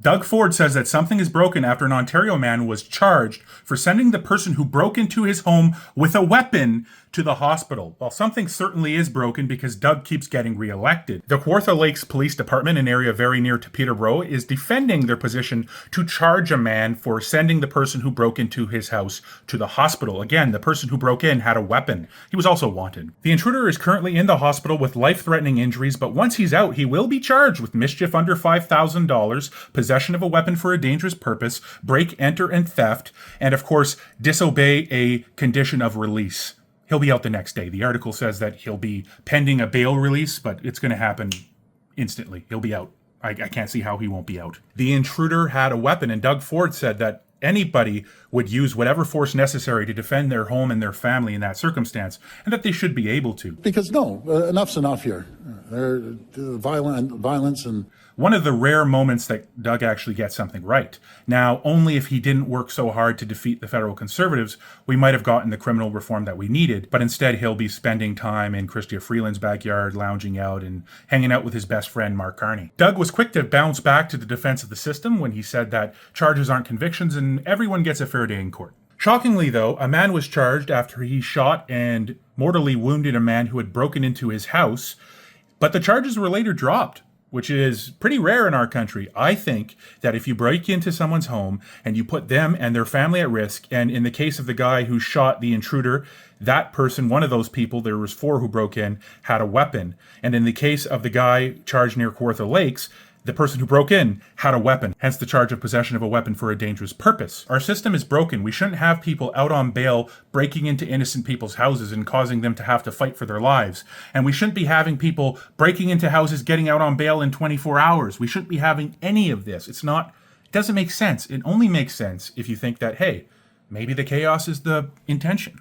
Doug Ford says that something is broken after an Ontario man was charged for sending the person who broke into his home with a weapon to the hospital. Well, something certainly is broken because Doug keeps getting reelected. The Kawartha Lakes Police Department, an area very near to Peterborough, is defending their position to charge a man for sending the person who broke into his house to the hospital. Again, the person who broke in had a weapon. He was also wanted. The intruder is currently in the hospital with life-threatening injuries, but once he's out, he will be charged with mischief under $5,000, possession of a weapon for a dangerous purpose, break, enter, and theft, and of course, disobey a condition of release. He'll be out the next day. The article says that he'll be pending a bail release, but it's going to happen instantly. He'll be out. I can't see how he won't be out. The intruder had a weapon, and Doug Ford said that anybody would use whatever force necessary to defend their home and their family in that circumstance, and that they should be able to. Because enough's enough here. Violence and... One of the rare moments that Doug actually gets something right. Now, only if he didn't work so hard to defeat the federal Conservatives, we might have gotten the criminal reform that we needed, but instead he'll be spending time in Chrystia Freeland's backyard, lounging out and hanging out with his best friend, Mark Carney. Doug was quick to bounce back to the defense of the system when he said that charges aren't convictions and everyone gets a fair day in court. Shockingly, though, a man was charged after he shot and mortally wounded a man who had broken into his house, but the charges were later dropped, which is pretty rare in our country. I think that if you break into someone's home and you put them and their family at risk, and in the case of the guy who shot the intruder, that person, one of those people, there was 4 who broke in, had a weapon. And in the case of the guy charged near Kawartha Lakes, the person who broke in had a weapon, hence the charge of possession of a weapon for a dangerous purpose. Our system is broken. We shouldn't have people out on bail breaking into innocent people's houses and causing them to have to fight for their lives. And we shouldn't be having people breaking into houses, getting out on bail in 24 hours. We shouldn't be having any of this. It doesn't make sense. It only makes sense if you think that, hey, maybe the chaos is the intention.